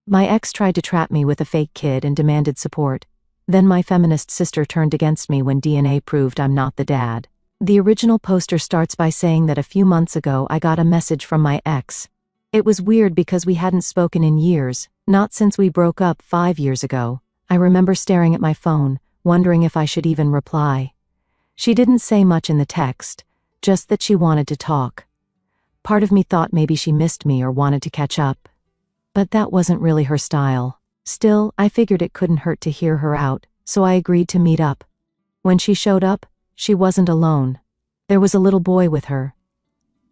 My ex tried to trap me with a fake kid and demanded support. Then my feminist sister turned against me when DNA proved I'm not the dad. The original poster starts by saying that a few months ago I got a message from my ex. It was weird because we hadn't spoken in years, not since we broke up 5 years ago. I remember staring at my phone, wondering if I should even reply. She didn't say much in the text, just that she wanted to talk. Part of me thought maybe she missed me or wanted to catch up. But that wasn't really her style. Still, I figured it couldn't hurt to hear her out, so I agreed to meet up. When she showed up, she wasn't alone. There was a little boy with her.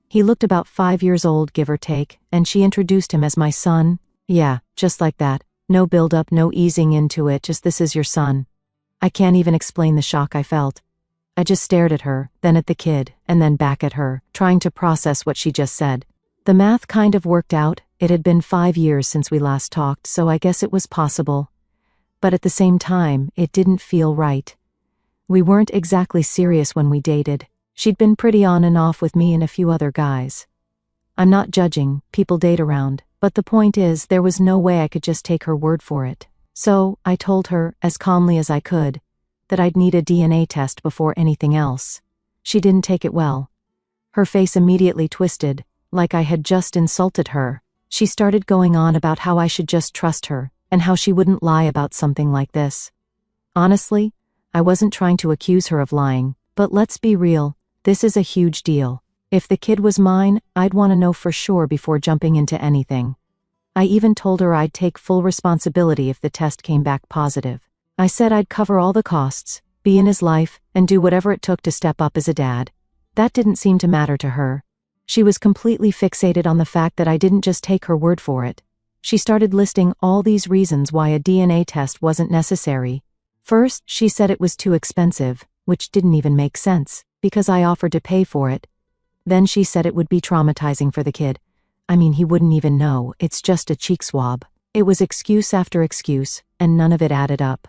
He looked about 5 years old, give or take, and she introduced him as my son. Yeah, just like that. No build-up, no easing into it, just this is your son. I can't even explain the shock I felt. I just stared at her, then at the kid, and then back at her, trying to process what she just said. The math kind of worked out. It had been 5 years since we last talked, so I guess it was possible. But at the same time, it didn't feel right. We weren't exactly serious when we dated. She'd been pretty on and off with me and a few other guys. I'm not judging, people date around, but the point is there was no way I could just take her word for it. So, I told her, as calmly as I could, that I'd need a DNA test before anything else. She didn't take it well. Her face immediately twisted, like I had just insulted her. She started going on about how I should just trust her, and how she wouldn't lie about something like this. Honestly, I wasn't trying to accuse her of lying, but let's be real, this is a huge deal. If the kid was mine, I'd want to know for sure before jumping into anything. I even told her I'd take full responsibility if the test came back positive. I said I'd cover all the costs, be in his life, and do whatever it took to step up as a dad. That didn't seem to matter to her. She was completely fixated on the fact that I didn't just take her word for it. She started listing all these reasons why a DNA test wasn't necessary. First, she said it was too expensive, which didn't even make sense, because I offered to pay for it. Then she said it would be traumatizing for the kid. I mean, he wouldn't even know, it's just a cheek swab. It was excuse after excuse, and none of it added up.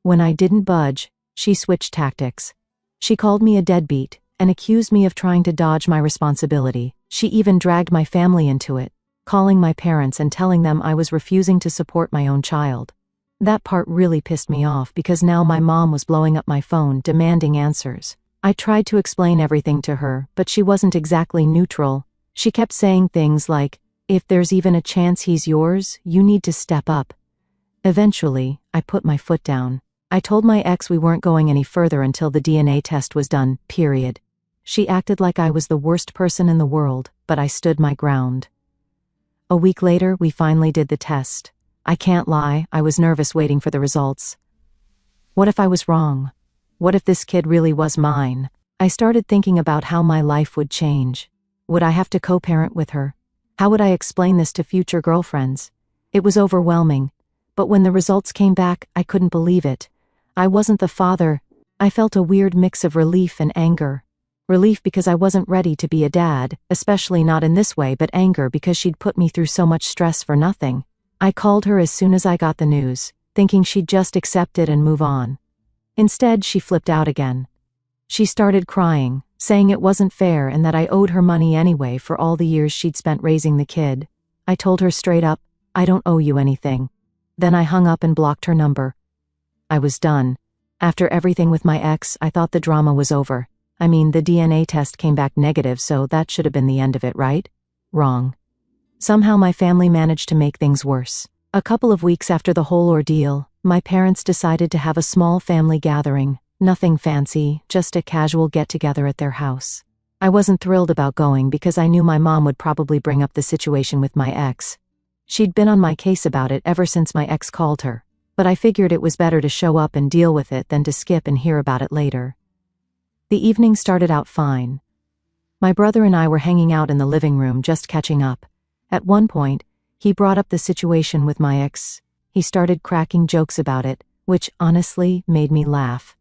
When I didn't budge, she switched tactics. She called me a deadbeat, and accused me of trying to dodge my responsibility. She even dragged my family into it, calling my parents and telling them I was refusing to support my own child. That part really pissed me off because now my mom was blowing up my phone demanding answers. I tried to explain everything to her, but she wasn't exactly neutral. She kept saying things like, "If there's even a chance he's yours, you need to step up." Eventually, I put my foot down. I told my ex we weren't going any further until the DNA test was done, period. She acted like I was the worst person in the world, but I stood my ground. A week later, we finally did the test. I can't lie, I was nervous waiting for the results. What if I was wrong? What if this kid really was mine? I started thinking about how my life would change. Would I have to co-parent with her? How would I explain this to future girlfriends? It was overwhelming, but when the results came back, I couldn't believe it. I wasn't the father. I felt a weird mix of relief and anger. Relief because I wasn't ready to be a dad, especially not in this way, but anger because she'd put me through so much stress for nothing. I called her as soon as I got the news, thinking she'd just accept it and move on. Instead, she flipped out again. She started crying, saying it wasn't fair and that I owed her money anyway for all the years she'd spent raising the kid. I told her straight up, "I don't owe you anything." Then I hung up and blocked her number. I was done. After everything with my ex, I thought the drama was over. I mean, the DNA test came back negative, so that should have been the end of it, right? Wrong. Somehow my family managed to make things worse. A couple of weeks after the whole ordeal, my parents decided to have a small family gathering. Nothing fancy, just a casual get-together at their house. I wasn't thrilled about going because I knew my mom would probably bring up the situation with my ex. She'd been on my case about it ever since my ex called her, but I figured it was better to show up and deal with it than to skip and hear about it later. The evening started out fine. My brother and I were hanging out in the living room just catching up. At one point, he brought up the situation with my ex. He started cracking jokes about it, which honestly made me laugh.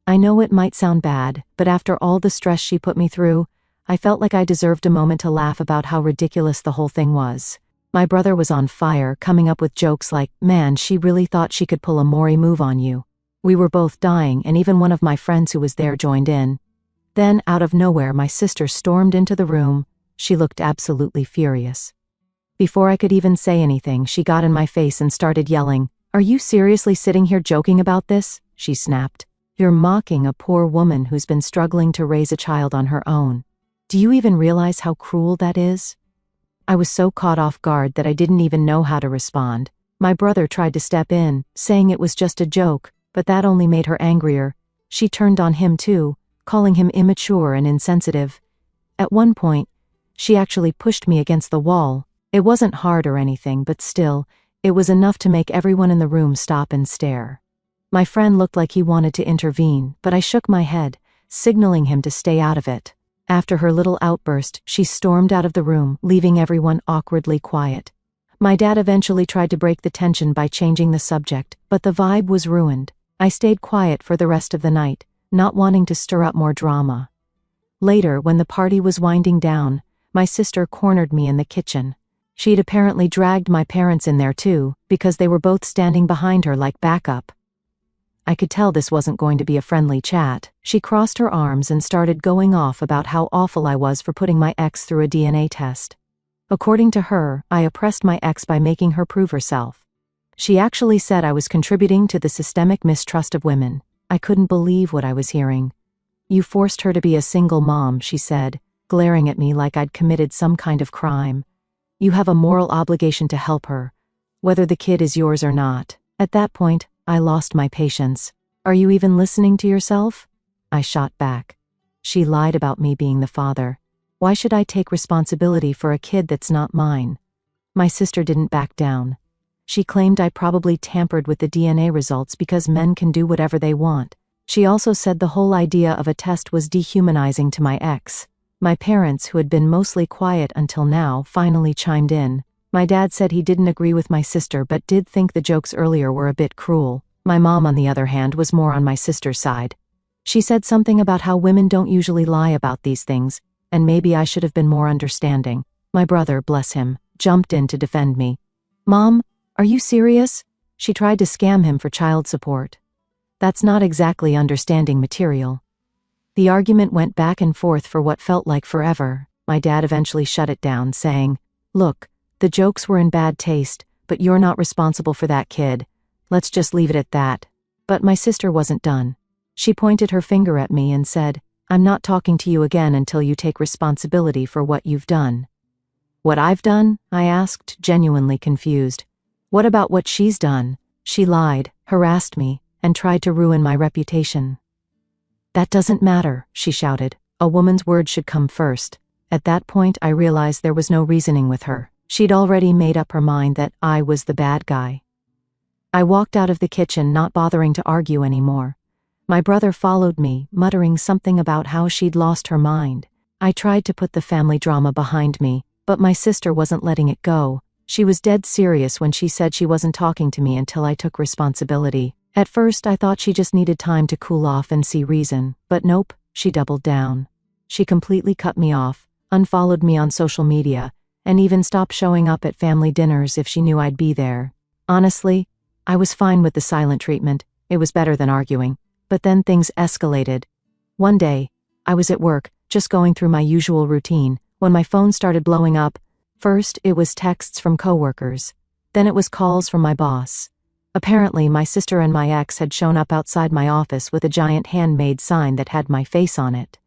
I know it might sound bad, but after all the stress she put me through, I felt like I deserved a moment to laugh about how ridiculous the whole thing was. My brother was on fire, coming up with jokes like, "Man, she really thought she could pull a Maury move on you." We were both dying, and even one of my friends who was there joined in. Then, out of nowhere, my sister stormed into the room. She looked absolutely furious. Before I could even say anything, she got in my face and started yelling. "Are you seriously sitting here joking about this?" she snapped. "You're mocking a poor woman who's been struggling to raise a child on her own. Do you even realize how cruel that is?" I was so caught off guard that I didn't even know how to respond. My brother tried to step in, saying it was just a joke, but that only made her angrier. She turned on him too, calling him immature and insensitive. At one point, she actually pushed me against the wall. It wasn't hard or anything, but still, it was enough to make everyone in the room stop and stare. My friend looked like he wanted to intervene, but I shook my head, signaling him to stay out of it. After her little outburst, she stormed out of the room, leaving everyone awkwardly quiet. My dad eventually tried to break the tension by changing the subject, but the vibe was ruined. I stayed quiet for the rest of the night, not wanting to stir up more drama. Later, when the party was winding down, my sister cornered me in the kitchen. She'd apparently dragged my parents in there too, because they were both standing behind her like backup. I could tell this wasn't going to be a friendly chat. She crossed her arms and started going off about how awful I was for putting my ex through a DNA test. According to her, I oppressed my ex by making her prove herself. She actually said I was contributing to the systemic mistrust of women. I couldn't believe what I was hearing. "You forced her to be a single mom," she said, glaring at me like I'd committed some kind of crime. "You have a moral obligation to help her, whether the kid is yours or not." At that point, I lost my patience. "Are you even listening to yourself?" I shot back. She lied about me being the father. Why should I take responsibility for a kid that's not mine? My sister didn't back down. She claimed I probably tampered with the DNA results because men can do whatever they want. She also said the whole idea of a test was dehumanizing to my ex. My parents, who had been mostly quiet until now, finally chimed in. My dad said he didn't agree with my sister but did think the jokes earlier were a bit cruel. My mom, on the other hand, was more on my sister's side. She said something about how women don't usually lie about these things, and maybe I should have been more understanding. My brother, bless him, jumped in to defend me. "Mom, are you serious?" She tried to scam him for child support. That's not exactly understanding material. The argument went back and forth for what felt like forever. My dad eventually shut it down, saying, "Look, the jokes were in bad taste, but you're not responsible for that kid. Let's just leave it at that." But my sister wasn't done. She pointed her finger at me and said, "I'm not talking to you again until you take responsibility for what you've done." "What I've done?" I asked, genuinely confused. "What about what she's done?" She lied, harassed me, and tried to ruin my reputation. "That doesn't matter," she shouted. "A woman's word should come first." At that point, I realized there was no reasoning with her. She'd already made up her mind that I was the bad guy. I walked out of the kitchen, not bothering to argue anymore. My brother followed me, muttering something about how she'd lost her mind. I tried to put the family drama behind me, but my sister wasn't letting it go. She was dead serious when she said she wasn't talking to me until I took responsibility. At first, I thought she just needed time to cool off and see reason, but nope, she doubled down. She completely cut me off, unfollowed me on social media, and even stopped showing up at family dinners if she knew I'd be there. Honestly, I was fine with the silent treatment. It was better than arguing. But then things escalated. One day, I was at work, just going through my usual routine, when my phone started blowing up. First, it was texts from coworkers. Then it was calls from my boss. Apparently, my sister and my ex had shown up outside my office with a giant handmade sign that had my face on it.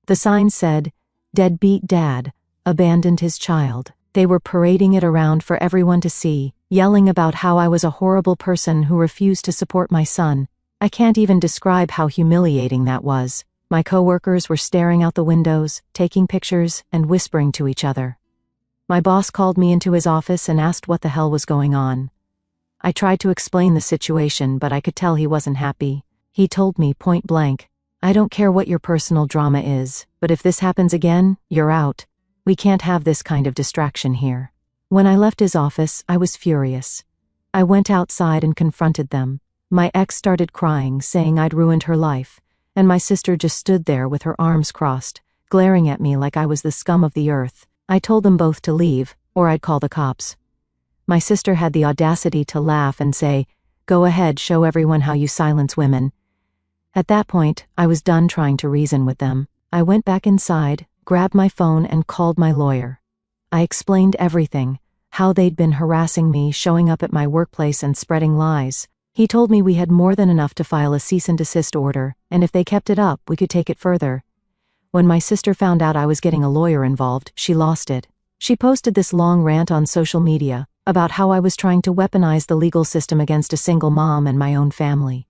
The sign said, "Deadbeat dad, abandoned his child." They were parading it around for everyone to see, yelling about how I was a horrible person who refused to support my son. I can't even describe how humiliating that was. My coworkers were staring out the windows, taking pictures, and whispering to each other. My boss called me into his office and asked what the hell was going on. I tried to explain the situation, but I could tell he wasn't happy. He told me point blank, "I don't care what your personal drama is, but if this happens again, you're out. We can't have this kind of distraction here." When I left his office, I was furious. I went outside and confronted them. My ex started crying, saying I'd ruined her life, and my sister just stood there with her arms crossed, glaring at me like I was the scum of the earth. I told them both to leave, or I'd call the cops. My sister had the audacity to laugh and say, "Go ahead, show everyone how you silence women." At that point, I was done trying to reason with them. I went back inside, grabbed my phone, and called my lawyer. I explained everything, how they'd been harassing me, showing up at my workplace and spreading lies. He told me we had more than enough to file a cease and desist order, and if they kept it up, we could take it further. When my sister found out I was getting a lawyer involved, she lost it. She posted this long rant on social media about how I was trying to weaponize the legal system against a single mom and my own family.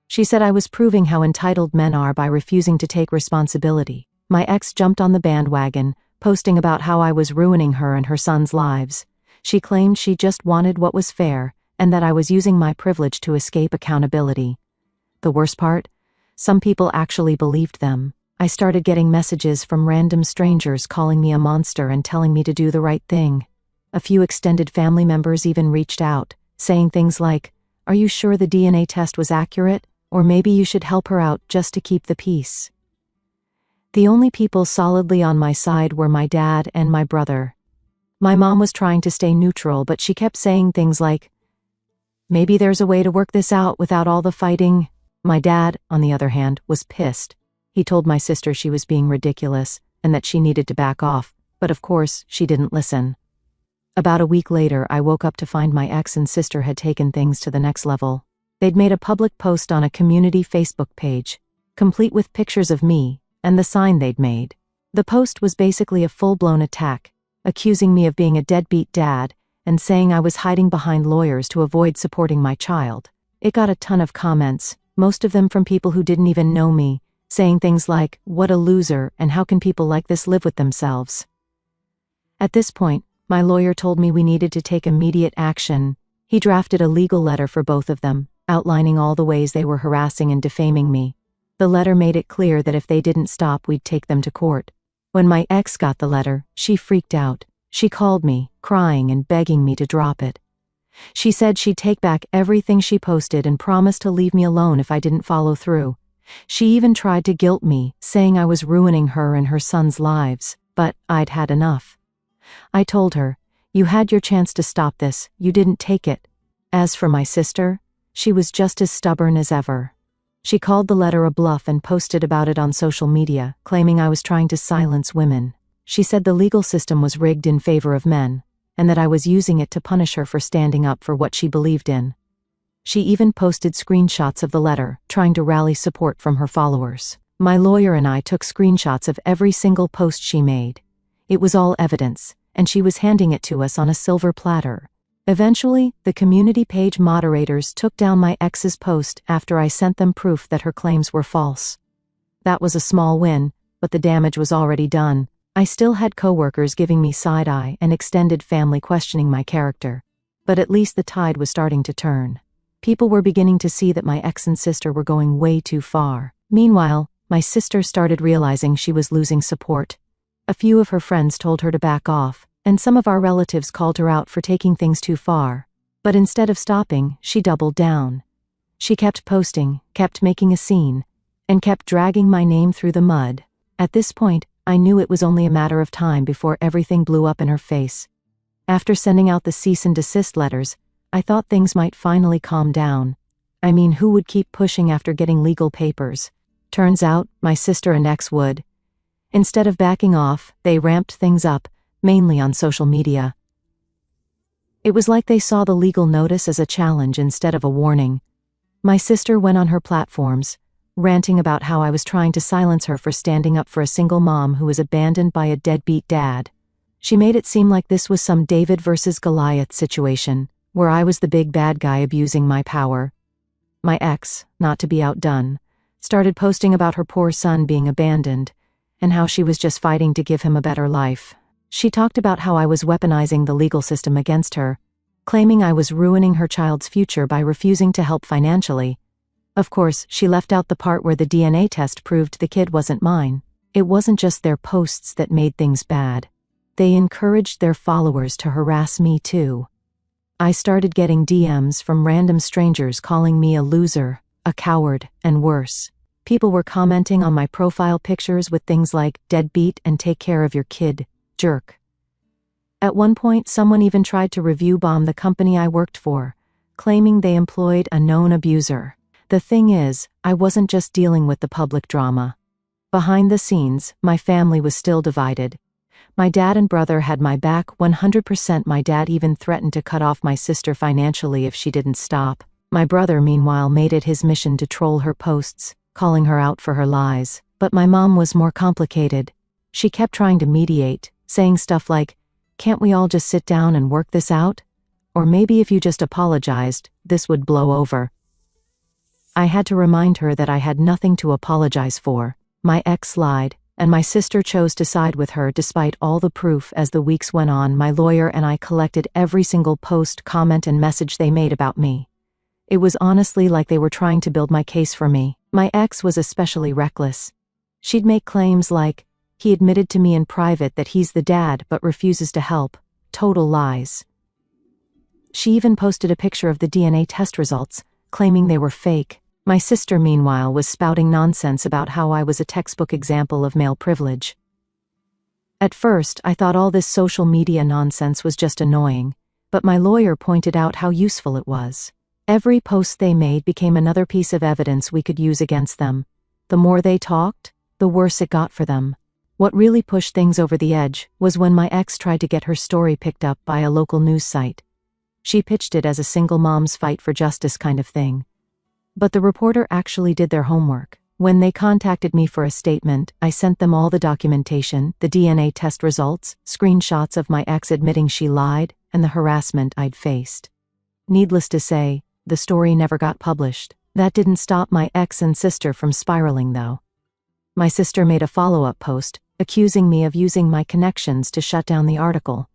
She said I was proving how entitled men are by refusing to take responsibility. My ex jumped on the bandwagon, posting about how I was ruining her and her son's lives. She claimed she just wanted what was fair, and that I was using my privilege to escape accountability. The worst part? Some people actually believed them. I started getting messages from random strangers calling me a monster and telling me to do the right thing. A few extended family members even reached out, saying things like, "Are you sure the DNA test was accurate? Or maybe you should help her out just to keep the peace." The only people solidly on my side were my dad and my brother. My mom was trying to stay neutral, but she kept saying things like, "Maybe there's a way to work this out without all the fighting." My dad, on the other hand, was pissed. He told my sister she was being ridiculous and that she needed to back off, but of course, she didn't listen. About a week later, I woke up to find my ex and sister had taken things to the next level. They'd made a public post on a community Facebook page, complete with pictures of me and the sign they'd made. The post was basically a full-blown attack, accusing me of being a deadbeat dad and saying I was hiding behind lawyers to avoid supporting my child. It got a ton of comments, most of them from people who didn't even know me, saying things like, "What a loser, and how can people like this live with themselves?" At this point, my lawyer told me we needed to take immediate action. He drafted a legal letter for both of them, outlining all the ways they were harassing and defaming me. The letter made it clear that if they didn't stop, we'd take them to court. When my ex got the letter, she freaked out. She called me, crying and begging me to drop it. She said she'd take back everything she posted and promised to leave me alone if I didn't follow through. She even tried to guilt me, saying I was ruining her and her son's lives, but I'd had enough. I told her, "You had your chance to stop this, you didn't take it." As for my sister, she was just as stubborn as ever. She called the letter a bluff and posted about it on social media, claiming I was trying to silence women. She said the legal system was rigged in favor of men, and that I was using it to punish her for standing up for what she believed in. She even posted screenshots of the letter, trying to rally support from her followers. My lawyer and I took screenshots of every single post she made. It was all evidence, and she was handing it to us on a silver platter. Eventually, the community page moderators took down my ex's post after I sent them proof that her claims were false. That was a small win, but the damage was already done. I still had coworkers giving me side-eye and extended family questioning my character. But at least the tide was starting to turn. People were beginning to see that my ex and sister were going way too far. Meanwhile, my sister started realizing she was losing support. A few of her friends told her to back off, and some of our relatives called her out for taking things too far. But instead of stopping, she doubled down. She kept posting, kept making a scene, and kept dragging my name through the mud. At this point, I knew it was only a matter of time before everything blew up in her face. After sending out the cease and desist letters, I thought things might finally calm down. I mean, who would keep pushing after getting legal papers? Turns out, my sister and ex would. Instead of backing off, they ramped things up, mainly on social media. It was like they saw the legal notice as a challenge instead of a warning. My sister went on her platforms, ranting about how I was trying to silence her for standing up for a single mom who was abandoned by a deadbeat dad. She made it seem like this was some David versus Goliath situation, where I was the big bad guy abusing my power. My ex, not to be outdone, started posting about her poor son being abandoned, and how she was just fighting to give him a better life. She talked about how I was weaponizing the legal system against her, claiming I was ruining her child's future by refusing to help financially. Of course, she left out the part where the DNA test proved the kid wasn't mine. It wasn't just their posts that made things bad. They encouraged their followers to harass me too. I started getting DMs from random strangers calling me a loser, a coward, and worse. People were commenting on my profile pictures with things like, "Deadbeat and take care of your kid, jerk." At one point, someone even tried to review bomb the company I worked for, claiming they employed a known abuser. The thing is, I wasn't just dealing with the public drama. Behind the scenes, my family was still divided. My dad and brother had my back 100%. My dad even threatened to cut off my sister financially if she didn't stop. My brother, meanwhile, made it his mission to troll her posts, calling her out for her lies. But my mom was more complicated. She kept trying to mediate, saying stuff like, "Can't we all just sit down and work this out? Or maybe if you just apologized, this would blow over." I had to remind her that I had nothing to apologize for. My ex lied, and my sister chose to side with her despite all the proof. As the weeks went on, my lawyer and I collected every single post, comment, and message they made about me. It was honestly like they were trying to build my case for me. My ex was especially reckless. She'd make claims like, "He admitted to me in private that he's the dad but refuses to help." Total lies. She even posted a picture of the DNA test results, claiming they were fake. My sister, meanwhile, was spouting nonsense about how I was a textbook example of male privilege. At first, I thought all this social media nonsense was just annoying, but my lawyer pointed out how useful it was. Every post they made became another piece of evidence we could use against them. The more they talked, the worse it got for them. What really pushed things over the edge was when my ex tried to get her story picked up by a local news site. She pitched it as a single mom's fight for justice kind of thing. But the reporter actually did their homework. When they contacted me for a statement, I sent them all the documentation, the DNA test results, screenshots of my ex admitting she lied, and the harassment I'd faced. Needless to say, the story never got published. That didn't stop my ex and sister from spiraling, though. My sister made a follow-up post, accusing me of using my connections to shut down the article.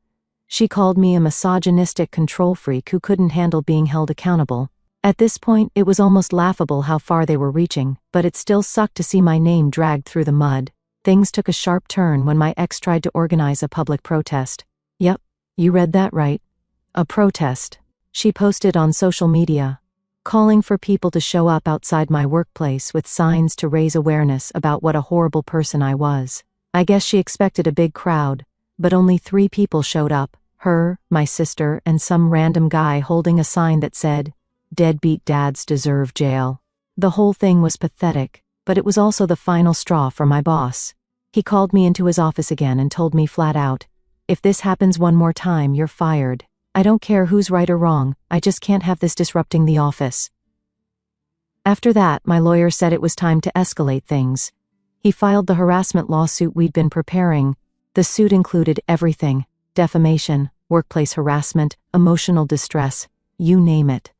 She called me a misogynistic control freak who couldn't handle being held accountable. At this point, it was almost laughable how far they were reaching, but it still sucked to see my name dragged through the mud. Things took a sharp turn when my ex tried to organize a public protest. Yep, you read that right. A protest. She posted on social media, calling for people to show up outside my workplace with signs to raise awareness about what a horrible person I was. I guess she expected a big crowd, but only 3 people showed up: her, my sister, and some random guy holding a sign that said, "Deadbeat dads deserve jail." The whole thing was pathetic, but it was also the final straw for my boss. He called me into his office again and told me flat out, "If this happens one more time, you're fired. I don't care who's right or wrong, I just can't have this disrupting the office." After that, my lawyer said it was time to escalate things. He filed the harassment lawsuit we'd been preparing. The suit included everything: defamation, workplace harassment, emotional distress, you name it.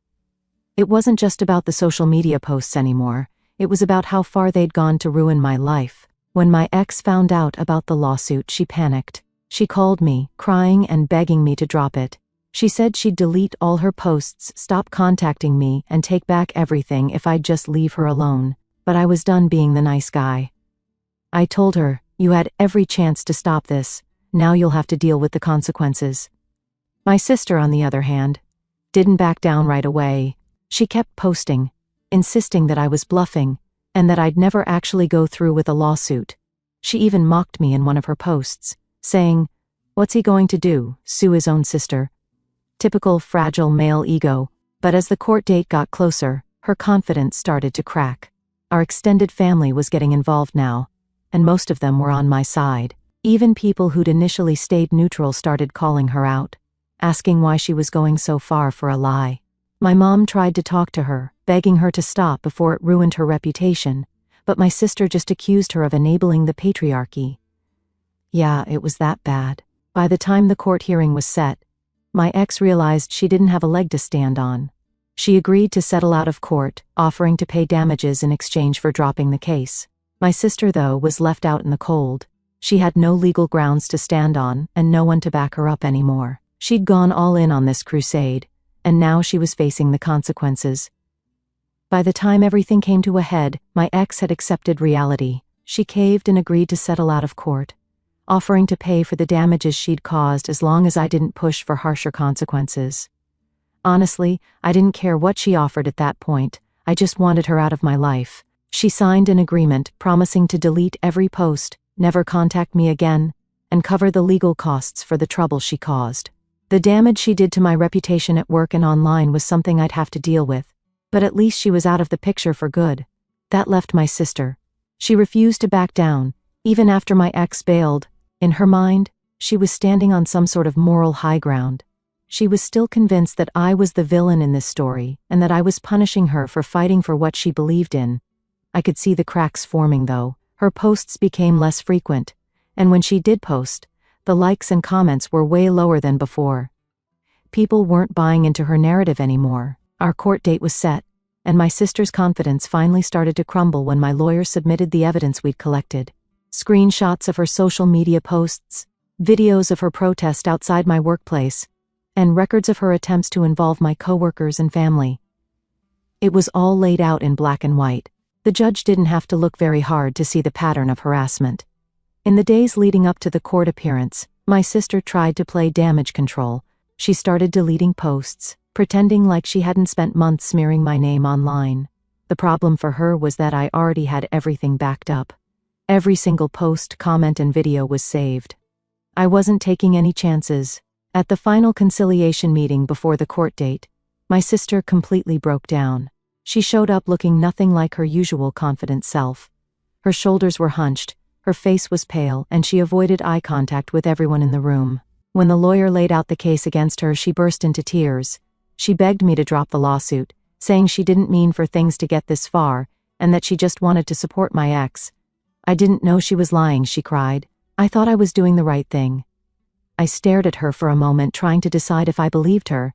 It wasn't just about the social media posts anymore, it was about how far they'd gone to ruin my life. When my ex found out about the lawsuit, she panicked. She called me, crying and begging me to drop it. She said she'd delete all her posts, stop contacting me, and take back everything if I'd just leave her alone. But I was done being the nice guy. I told her, "You had every chance to stop this. Now you'll have to deal with the consequences." My sister, on the other hand, didn't back down right away. She kept posting, insisting that I was bluffing, and that I'd never actually go through with a lawsuit. She even mocked me in one of her posts, saying, "What's he going to do, sue his own sister?" Typical fragile male ego. But as the court date got closer, her confidence started to crack. Our extended family was getting involved now, and most of them were on my side. Even people who'd initially stayed neutral started calling her out, asking why she was going so far for a lie. My mom tried to talk to her, begging her to stop before it ruined her reputation, but my sister just accused her of enabling the patriarchy. Yeah, it was that bad. By the time the court hearing was set, my ex realized she didn't have a leg to stand on. She agreed to settle out of court, offering to pay damages in exchange for dropping the case. My sister, though, was left out in the cold. She had no legal grounds to stand on, and no one to back her up anymore. She'd gone all in on this crusade, and now she was facing the consequences. By the time everything came to a head, my ex had accepted reality. She caved and agreed to settle out of court, offering to pay for the damages she'd caused as long as I didn't push for harsher consequences. Honestly, I didn't care what she offered at that point. I just wanted her out of my life. She signed an agreement promising to delete every post, never contact me again, and cover the legal costs for the trouble she caused. The damage she did to my reputation at work and online was something I'd have to deal with, but at least she was out of the picture for good. That left my sister. She refused to back down, even after my ex bailed. In her mind, She was standing on some sort of moral high ground. She was still convinced that I was the villain in this story, and that I was punishing her for fighting for what she believed in. I could see the cracks forming though. Her posts became less frequent, and when she did post, the likes and comments were way lower than before. People weren't buying into her narrative anymore. Our court date was set, and my sister's confidence finally started to crumble when my lawyer submitted the evidence we'd collected. Screenshots of her social media posts, videos of her protest outside my workplace, and records of her attempts to involve my coworkers and family. It was all laid out in black and white. The judge didn't have to look very hard to see the pattern of harassment. In the days leading up to the court appearance, my sister tried to play damage control. She started deleting posts, pretending like she hadn't spent months smearing my name online. The problem for her was that I already had everything backed up. Every single post, comment, and video was saved. I wasn't taking any chances. At the final conciliation meeting before the court date, my sister completely broke down. She showed up looking nothing like her usual confident self. Her shoulders were hunched, her face was pale, and she avoided eye contact with everyone in the room. When the lawyer laid out the case against her, she burst into tears. She begged me to drop the lawsuit, saying she didn't mean for things to get this far, and that she just wanted to support my ex. I didn't know she was lying, she cried. I thought I was doing the right thing. I stared at her for a moment, trying to decide if I believed her.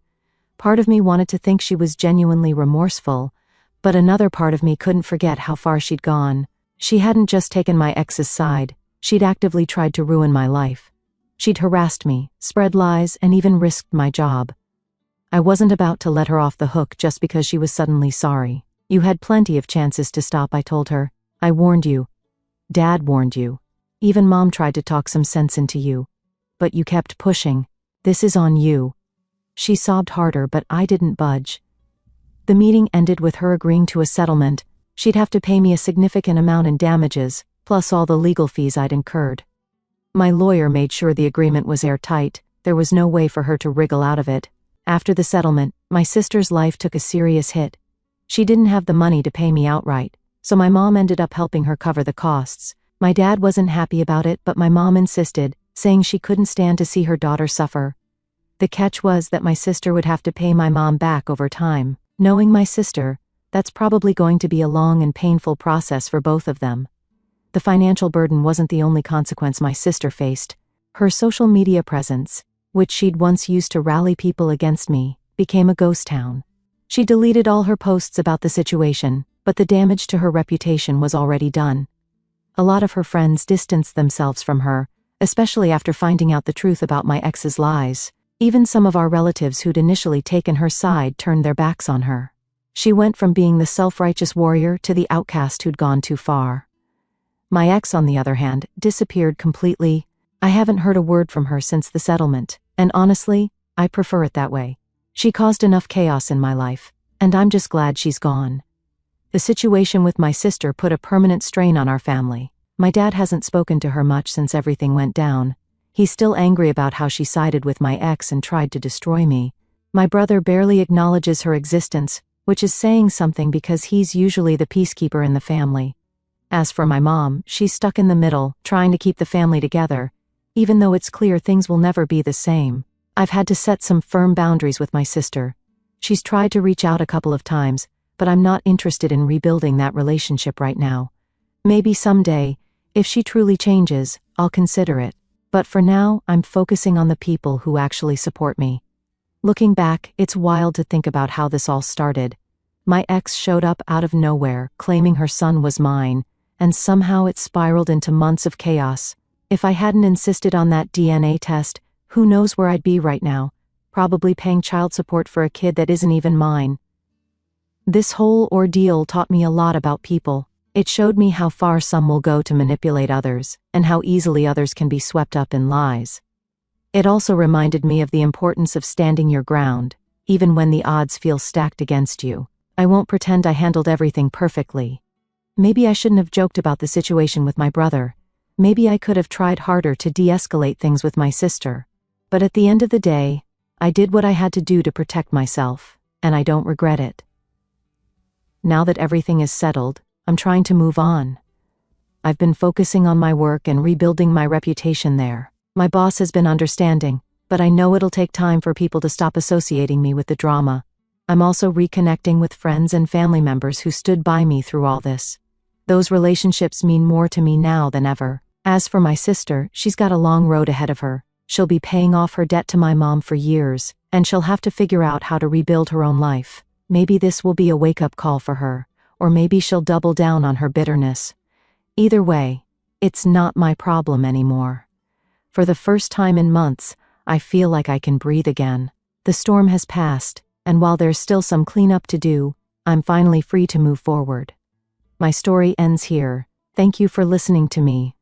Part of me wanted to think she was genuinely remorseful, but another part of me couldn't forget how far she'd gone. She hadn't just taken my ex's side, she'd actively tried to ruin my life. She'd harassed me, spread lies, and even risked my job. I wasn't about to let her off the hook just because she was suddenly sorry. You had plenty of chances to stop, I told her. I warned you. Dad warned you. Even Mom tried to talk some sense into you. But you kept pushing. This is on you. She sobbed harder, but I didn't budge. The meeting ended with her agreeing to a settlement. She'd have to pay me a significant amount in damages, plus all the legal fees I'd incurred. My lawyer made sure the agreement was airtight. There was no way for her to wriggle out of it. After the settlement, my sister's life took a serious hit. She didn't have the money to pay me outright, so my mom ended up helping her cover the costs. My dad wasn't happy about it, but my mom insisted, saying she couldn't stand to see her daughter suffer. The catch was that my sister would have to pay my mom back over time. Knowing my sister, that's probably going to be a long and painful process for both of them. The financial burden wasn't the only consequence my sister faced. Her social media presence, which she'd once used to rally people against me, became a ghost town. She deleted all her posts about the situation, but the damage to her reputation was already done. A lot of her friends distanced themselves from her, especially after finding out the truth about my ex's lies. Even some of our relatives who'd initially taken her side turned their backs on her. She went from being the self-righteous warrior to the outcast who'd gone too far. My ex, on the other hand, disappeared completely. I haven't heard a word from her since the settlement, and honestly, I prefer it that way. She caused enough chaos in my life, and I'm just glad she's gone. The situation with my sister put a permanent strain on our family. My dad hasn't spoken to her much since everything went down. He's still angry about how she sided with my ex and tried to destroy me. My brother barely acknowledges her existence, which is saying something because he's usually the peacekeeper in the family. As for my mom, she's stuck in the middle, trying to keep the family together, even though it's clear things will never be the same. I've had to set some firm boundaries with my sister. She's tried to reach out a couple of times, but I'm not interested in rebuilding that relationship right now. Maybe someday, if she truly changes, I'll consider it. But for now, I'm focusing on the people who actually support me. Looking back, it's wild to think about how this all started. My ex showed up out of nowhere, claiming her son was mine, and somehow it spiraled into months of chaos. If I hadn't insisted on that DNA test, who knows where I'd be right now, probably paying child support for a kid that isn't even mine. This whole ordeal taught me a lot about people. It showed me how far some will go to manipulate others, and how easily others can be swept up in lies. It also reminded me of the importance of standing your ground, even when the odds feel stacked against you. I won't pretend I handled everything perfectly. Maybe I shouldn't have joked about the situation with my brother. Maybe I could have tried harder to de-escalate things with my sister. But at the end of the day, I did what I had to do to protect myself, and I don't regret it. Now that everything is settled, I'm trying to move on. I've been focusing on my work and rebuilding my reputation there. My boss has been understanding, but I know it'll take time for people to stop associating me with the drama. I'm also reconnecting with friends and family members who stood by me through all this. Those relationships mean more to me now than ever. As for my sister, she's got a long road ahead of her. She'll be paying off her debt to my mom for years, and she'll have to figure out how to rebuild her own life. Maybe this will be a wake-up call for her, or maybe she'll double down on her bitterness. Either way, it's not my problem anymore. For the first time in months, I feel like I can breathe again. The storm has passed, and while there's still some cleanup to do, I'm finally free to move forward. My story ends here. Thank you for listening to me.